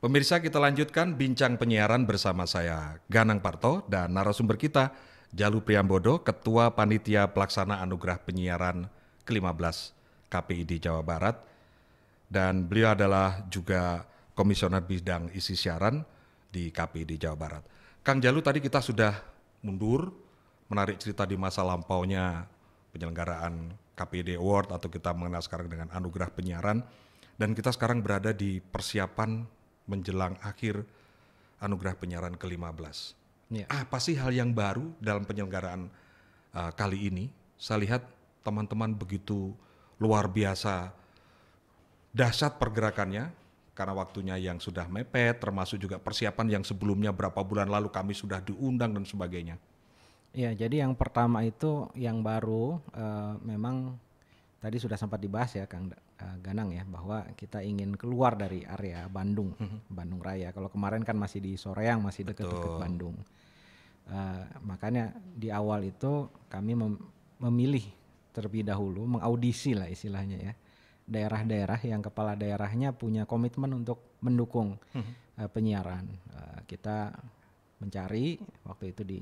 Pemirsa, kita lanjutkan bincang penyiaran bersama saya Ganang Parto dan narasumber kita Jalu Priambodo, Ketua Panitia Pelaksana Anugerah Penyiaran ke-15 KPID Jawa Barat, dan beliau adalah juga Komisioner Bidang Isi Siaran di KPID Jawa Barat. Kang Jalu, tadi kita sudah mundur menarik cerita di masa lampaunya penyelenggaraan KPID Award atau kita mengenal sekarang dengan Anugerah Penyiaran, dan kita sekarang berada di persiapan menjelang akhir Anugerah Penyiaran ke-15. Ya. Apa sih hal yang baru dalam penyelenggaraan kali ini? Saya lihat teman-teman begitu luar biasa dahsyat pergerakannya karena waktunya yang sudah mepet, termasuk juga persiapan yang sebelumnya berapa bulan lalu kami sudah diundang dan sebagainya. Ya, jadi yang pertama itu yang baru memang tadi sudah sempat dibahas ya Kang Ganang ya, bahwa kita ingin keluar dari area Bandung, Bandung Raya. Kalau kemarin kan masih di Soreang, masih dekat-dekat Bandung. Makanya di awal itu kami memilih terlebih dahulu, mengaudisi lah istilahnya ya, daerah-daerah yang kepala daerahnya punya komitmen untuk mendukung penyiaran. Kita mencari waktu itu di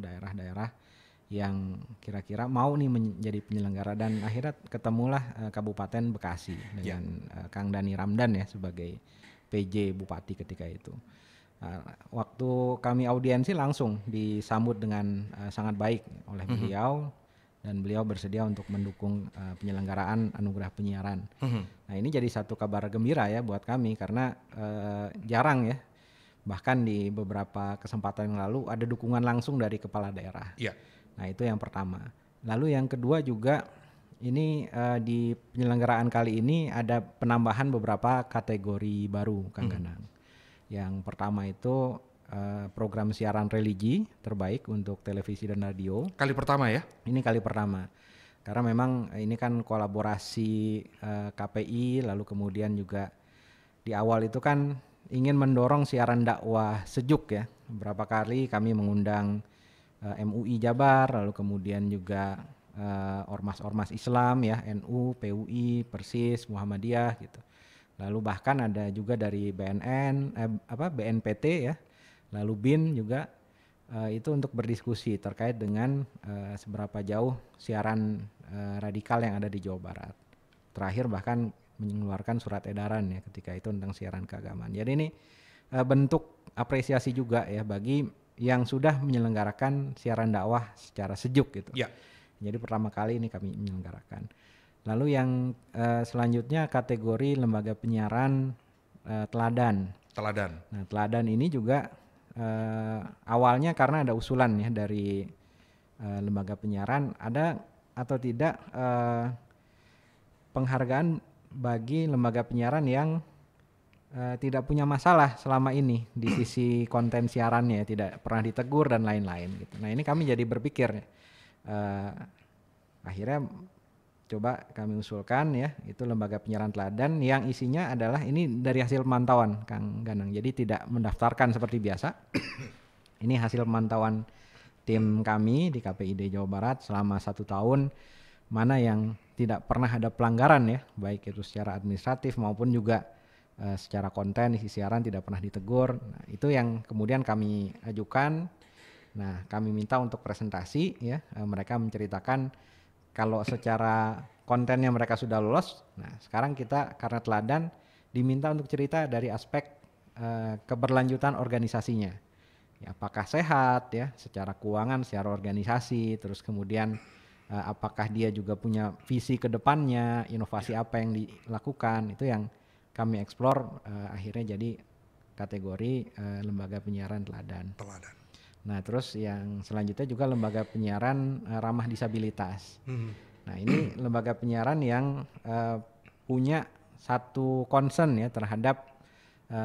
daerah-daerah yang kira-kira mau nih menjadi penyelenggara, dan akhirnya ketemulah Kabupaten Bekasi dengan Kang Dani Ramdan ya sebagai PJ Bupati ketika itu. Waktu kami audiensi langsung disambut dengan sangat baik oleh beliau, dan beliau bersedia untuk mendukung penyelenggaraan Anugerah Penyiaran. Nah, ini jadi satu kabar gembira ya buat kami karena jarang ya, bahkan di beberapa kesempatan yang lalu ada dukungan langsung dari kepala daerah. Nah, itu yang pertama. Lalu yang kedua juga ini di penyelenggaraan kali ini ada penambahan beberapa kategori baru, Kang Ganang. Yang pertama itu program siaran religi terbaik untuk televisi dan radio. Kali pertama ya? Ini kali pertama. Karena memang ini kan kolaborasi KPI, lalu kemudian juga di awal itu kan ingin mendorong siaran dakwah sejuk ya. Beberapa kali kami mengundang MUI Jabar, lalu kemudian juga ormas-ormas Islam ya, NU, PUI, Persis, Muhammadiyah gitu. Lalu bahkan ada juga dari BNPT ya, lalu BIN juga itu untuk berdiskusi terkait dengan seberapa jauh siaran radikal yang ada di Jawa Barat. Terakhir bahkan mengeluarkan surat edaran ya ketika itu tentang siaran keagamaan. Jadi ini bentuk apresiasi juga ya bagi yang sudah menyelenggarakan siaran dakwah secara sejuk gitu. Ya. Jadi pertama kali ini kami menyelenggarakan. Lalu yang selanjutnya kategori lembaga penyiaran teladan. Nah, teladan ini juga awalnya karena ada usulan ya dari lembaga penyiaran, ada atau tidak penghargaan bagi lembaga penyiaran yang tidak punya masalah selama ini di sisi konten siarannya, tidak pernah ditegur dan lain-lain gitu. Nah, ini kami jadi berpikir akhirnya coba kami usulkan ya, itu lembaga penyiaran teladan yang isinya adalah ini dari hasil pemantauan Kang Ganang. Jadi tidak mendaftarkan seperti biasa. Ini hasil pemantauan tim kami di KPID Jawa Barat selama 1 tahun, mana yang tidak pernah ada pelanggaran ya, baik itu secara administratif maupun juga secara konten isi siaran tidak pernah ditegur. Nah, itu yang kemudian kami ajukan. Nah, kami minta untuk presentasi ya, mereka menceritakan kalau secara kontennya mereka sudah lolos. Nah, sekarang kita karena teladan diminta untuk cerita dari aspek keberlanjutan organisasinya. Ya, apakah sehat ya secara keuangan, secara organisasi, terus kemudian apakah dia juga punya visi ke depannya, inovasi apa yang dilakukan, itu yang kami eksplor akhirnya jadi kategori lembaga penyiaran teladan. Nah, terus yang selanjutnya juga lembaga penyiaran ramah disabilitas. Nah, ini lembaga penyiaran yang punya satu concern ya terhadap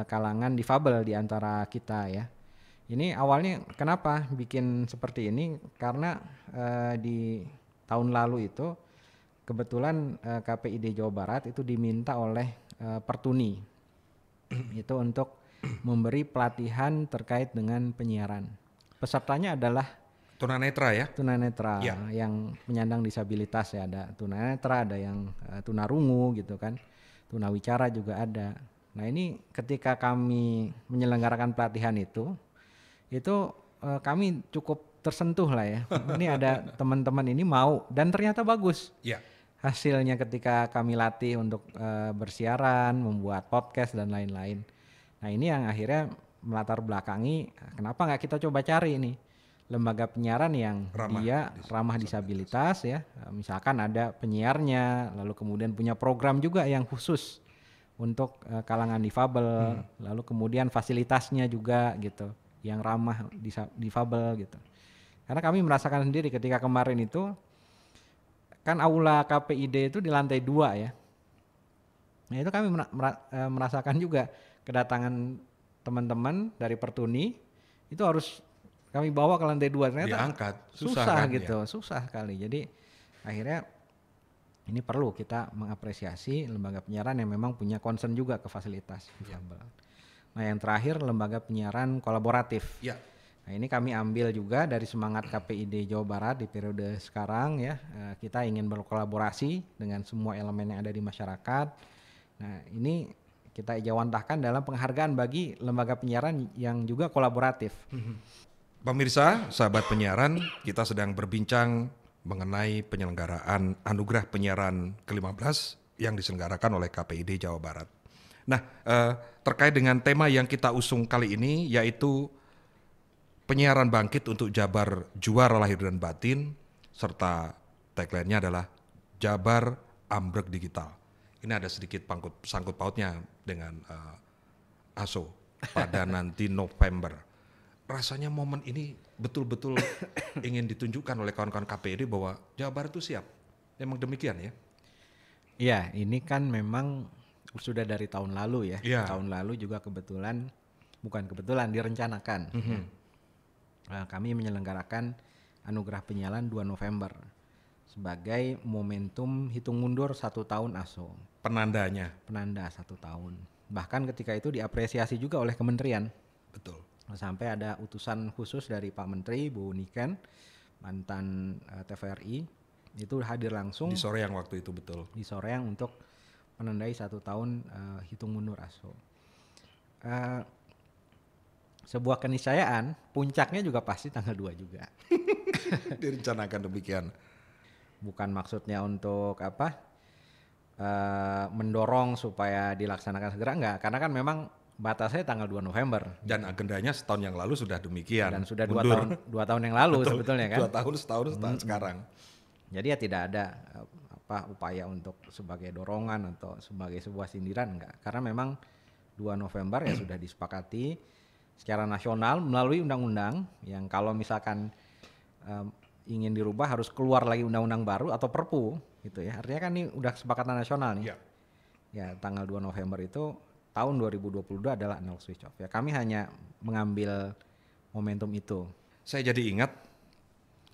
kalangan difabel di antara kita ya. Ini awalnya kenapa bikin seperti ini? Karena di tahun lalu itu kebetulan KPID Jawa Barat itu diminta oleh Pertuni itu untuk memberi pelatihan terkait dengan penyiaran. Pesertanya adalah tunanetra ya? Tunanetra ya. Yang penyandang disabilitas ya, ada tunanetra, ada yang tunarungu gitu kan, tunawicara juga ada. Nah ini ketika kami menyelenggarakan pelatihan itu kami cukup tersentuh lah ya. Ini ada teman-teman ini mau dan ternyata bagus. Ya. Hasilnya ketika kami latih untuk bersiaran, membuat podcast dan lain-lain. Nah ini yang akhirnya melatar belakangi kenapa nggak kita coba cari nih lembaga penyiaran yang ramah disabilitas ya. Misalkan ada penyiarnya, lalu kemudian punya program juga yang khusus untuk kalangan difabel, lalu kemudian fasilitasnya juga gitu yang ramah difabel gitu. Karena kami merasakan sendiri ketika kemarin itu kan aula KPID itu di lantai 2 ya. Nah itu kami merasakan juga kedatangan teman-teman dari Pertuni itu harus kami bawa ke lantai 2 ternyata diangkat, susah kan, gitu, susah kali. Jadi akhirnya ini perlu kita mengapresiasi lembaga penyiaran yang memang punya concern juga ke fasilitas difabel. Nah yang terakhir lembaga penyiaran kolaboratif. Ya. Nah ini kami ambil juga dari semangat KPID Jawa Barat di periode sekarang ya. Kita ingin berkolaborasi dengan semua elemen yang ada di masyarakat. Nah ini kita ejawantahkan dalam penghargaan bagi lembaga penyiaran yang juga kolaboratif. Pemirsa, sahabat penyiaran, kita sedang berbincang mengenai penyelenggaraan Anugerah Penyiaran ke-15 yang diselenggarakan oleh KPID Jawa Barat. Nah, terkait dengan tema yang kita usung kali ini yaitu penyiaran bangkit untuk Jabar juara lahir dan batin, serta tagline-nya adalah Jabar Ambrek Digital. Ini ada sedikit sangkut pautnya dengan ASO pada nanti November. Rasanya momen ini betul-betul ingin ditunjukkan oleh kawan-kawan KPID bahwa Jabar itu siap. Memang demikian ya? Iya, ini kan memang sudah dari tahun lalu ya. Ya. Tahun lalu juga bukan kebetulan direncanakan. Kami menyelenggarakan Anugerah Penyiaran 2 November sebagai momentum hitung mundur 1 tahun ASO. Penanda 1 tahun. Bahkan ketika itu diapresiasi juga oleh kementerian. Betul. Sampai ada utusan khusus dari Pak Menteri, Bu Niken, mantan TVRI, itu hadir langsung. Di Soreang waktu itu, betul. Di Soreang untuk menandai 1 tahun hitung mundur ASO. Sebuah keniscayaan, puncaknya juga pasti tanggal 2 juga. Direncanakan demikian. Bukan maksudnya untuk mendorong supaya dilaksanakan segera, enggak. Karena kan memang batasnya tanggal 2 November. Dan agendanya setahun yang lalu sudah demikian. Dan sudah 2 tahun yang lalu. Betul, sebetulnya kan. 2 tahun setahun sekarang. Jadi ya tidak ada upaya untuk sebagai dorongan atau sebagai sebuah sindiran, enggak. Karena memang 2 November ya sudah disepakati secara nasional melalui undang-undang yang kalau misalkan ingin dirubah harus keluar lagi undang-undang baru atau perpu gitu ya. Artinya kan ini udah kesepakatan nasional nih. Ya tanggal 2 November itu tahun 2022 adalah analog switch off. Ya kami hanya mengambil momentum itu. Saya jadi ingat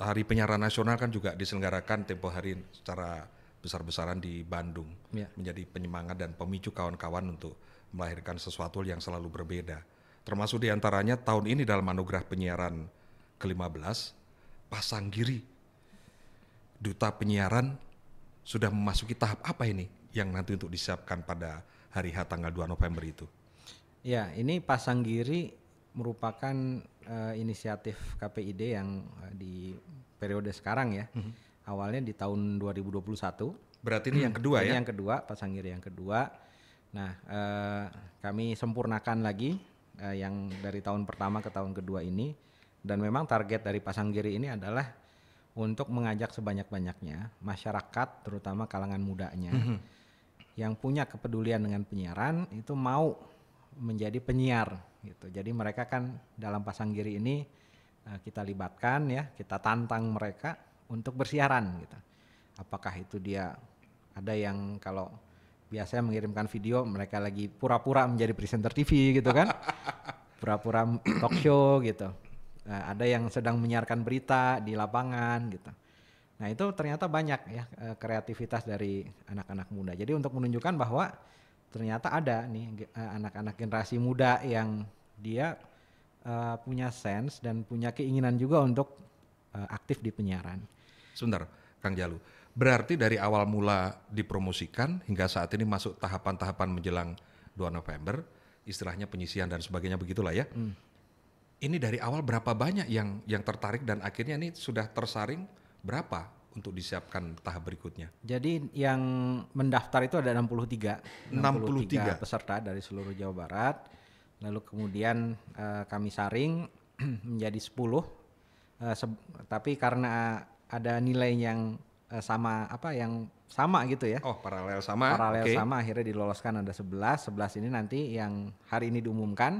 Hari Penyiaran Nasional kan juga diselenggarakan tempo hari secara besar-besaran di Bandung. Menjadi penyemangat dan pemicu kawan-kawan untuk melahirkan sesuatu yang selalu berbeda. Termasuk diantaranya tahun ini dalam Anugerah Penyiaran ke-15, Pasanggiri, Duta Penyiaran sudah memasuki tahap apa ini yang nanti untuk disiapkan pada hari H tanggal 2 November itu? Ya, ini Pasanggiri merupakan inisiatif KPID yang di periode sekarang ya. Awalnya di tahun 2021. Berarti ini yang kedua ya? Yang kedua, Pasanggiri yang kedua. Nah, kami sempurnakan lagi yang dari tahun pertama ke tahun kedua ini. Dan memang target dari Pasanggiri ini adalah untuk mengajak sebanyak-banyaknya masyarakat, terutama kalangan mudanya, yang punya kepedulian dengan penyiaran itu mau menjadi penyiar gitu. Jadi mereka kan dalam Pasanggiri ini kita libatkan ya, kita tantang mereka untuk bersiaran gitu. Apakah itu dia ada yang kalau biasanya mengirimkan video mereka lagi pura-pura menjadi presenter TV gitu kan, pura-pura talk show gitu. Ada yang sedang menyiarkan berita di lapangan gitu. Nah itu ternyata banyak ya kreativitas dari anak-anak muda. Jadi untuk menunjukkan bahwa ternyata ada nih anak-anak generasi muda yang dia punya sense dan punya keinginan juga untuk aktif di penyiaran. Sebentar, Kang Jalu. Berarti dari awal mula dipromosikan hingga saat ini masuk tahapan-tahapan menjelang 2 November, istilahnya penyisian dan sebagainya begitulah ya. Ini dari awal berapa banyak yang tertarik dan akhirnya ini sudah tersaring berapa untuk disiapkan tahap berikutnya? Jadi yang mendaftar itu ada 63 peserta dari seluruh Jawa Barat. Lalu kemudian kami saring menjadi 10. Tapi karena ada nilai yang sama gitu ya. Oh, paralel sama. Sama akhirnya diloloskan ada 11 ini nanti yang hari ini diumumkan,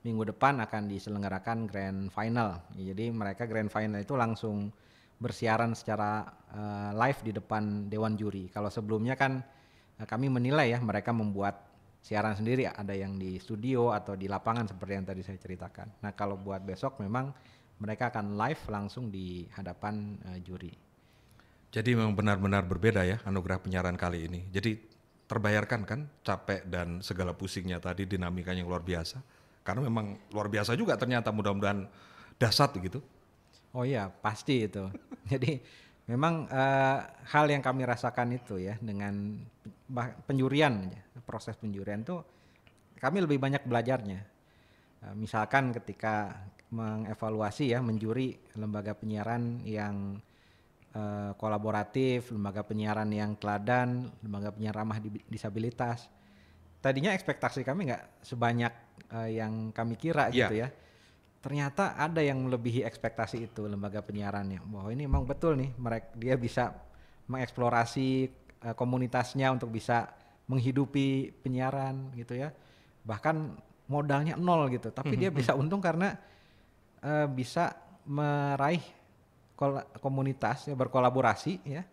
minggu depan akan diselenggarakan grand final. Jadi mereka grand final itu langsung bersiaran secara live di depan dewan juri. Kalau sebelumnya kan kami menilai ya, mereka membuat siaran sendiri, ada yang di studio atau di lapangan seperti yang tadi saya ceritakan. Nah, kalau buat besok memang mereka akan live langsung di hadapan juri. Jadi memang benar-benar berbeda ya anugerah penyiaran kali ini. Jadi terbayarkan kan capek dan segala pusingnya tadi, dinamikanya yang luar biasa. Karena memang luar biasa juga ternyata, mudah-mudahan dahsyat gitu. Oh iya, pasti itu. Jadi memang hal yang kami rasakan itu ya dengan penjurian, proses penjurian itu kami lebih banyak belajarnya. Misalkan ketika mengevaluasi ya, menjuri lembaga penyiaran yang kolaboratif, lembaga penyiaran yang teladan, lembaga penyiaran ramah disabilitas. Tadinya ekspektasi kami nggak sebanyak yang kami kira gitu ya. Ternyata ada yang melebihi ekspektasi itu lembaga penyiarannya, bahwa ini memang betul nih dia bisa mengeksplorasi komunitasnya untuk bisa menghidupi penyiaran gitu ya, bahkan modalnya 0 gitu, tapi dia bisa untung karena bisa meraih komunitas ya, berkolaborasi ya,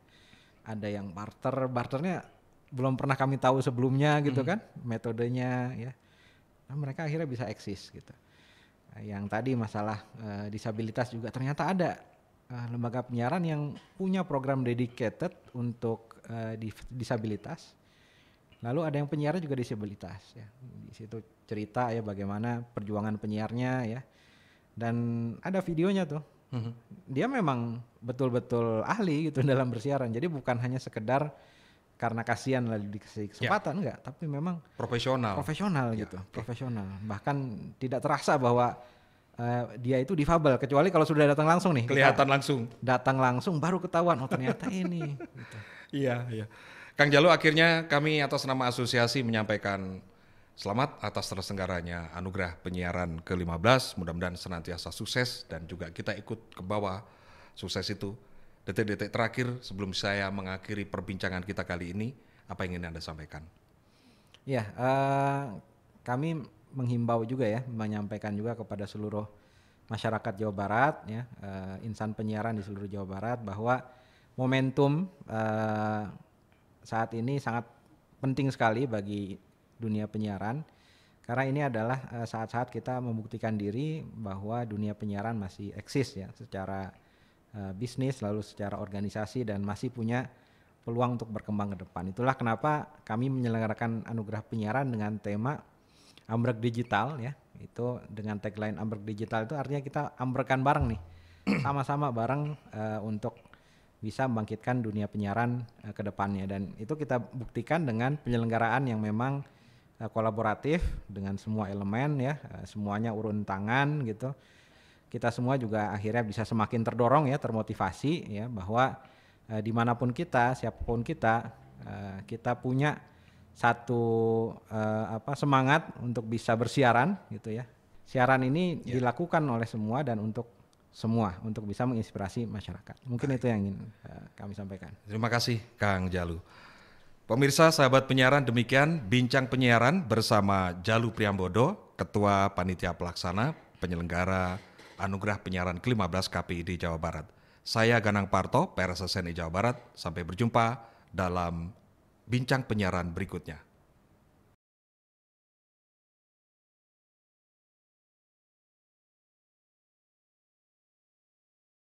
ada yang barternya belum pernah kami tahu sebelumnya gitu kan, metodenya ya, nah, mereka akhirnya bisa eksis gitu. Yang tadi masalah disabilitas juga ternyata ada lembaga penyiaran yang punya program dedicated untuk disabilitas. Lalu ada yang penyiaran juga disabilitas ya. Di situ cerita ya bagaimana perjuangan penyiarnya ya. Dan ada videonya tuh. Dia memang betul-betul ahli gitu dalam bersiaran. Jadi bukan hanya sekedar karena kasihan lalu dikasih kesempatan, enggak, tapi memang profesional gitu, profesional. Bahkan tidak terasa bahwa dia itu difabel, kecuali kalau sudah datang langsung nih. Kelihatan langsung. Datang langsung baru ketahuan, oh ternyata ini. Gitu. Iya. Kang Jalu, akhirnya kami atas nama asosiasi menyampaikan selamat atas terselenggaranya Anugerah Penyiaran ke-15. Mudah-mudahan senantiasa sukses dan juga kita ikut ke bawah sukses itu. Detik-detik terakhir sebelum saya mengakhiri perbincangan kita kali ini, apa yang ingin Anda sampaikan? Ya, kami menghimbau juga ya, menyampaikan juga kepada seluruh masyarakat Jawa Barat ya, insan penyiaran di seluruh Jawa Barat, bahwa momentum saat ini sangat penting sekali bagi dunia penyiaran, karena ini adalah saat-saat kita membuktikan diri bahwa dunia penyiaran masih eksis ya, secara bisnis, lalu secara organisasi, dan masih punya peluang untuk berkembang ke depan. Itulah kenapa kami menyelenggarakan Anugerah Penyiaran dengan tema Ambrek Digital ya. Itu dengan tagline Ambrek Digital itu artinya kita ambrekan bareng nih, sama-sama bareng untuk bisa membangkitkan dunia penyiaran ke depannya. Dan itu kita buktikan dengan penyelenggaraan yang memang kolaboratif dengan semua elemen ya, semuanya urun tangan gitu. Kita semua juga akhirnya bisa semakin terdorong ya, termotivasi ya, bahwa dimanapun kita, siapapun kita punya satu semangat untuk bisa bersiaran gitu ya. Siaran ini dilakukan oleh semua dan untuk semua, untuk bisa menginspirasi masyarakat. Mungkin itu yang ingin kami sampaikan. Terima kasih Kang Jalu. Pemirsa, sahabat penyiaran, demikian Bincang Penyiaran bersama Jalu Priambodo, Ketua Panitia Pelaksana Penyelenggara Anugerah Penyiaran ke-15 KPID Jawa Barat. Saya Ganang Parto, PRSSNI Jawa Barat. Sampai berjumpa dalam Bincang Penyiaran berikutnya.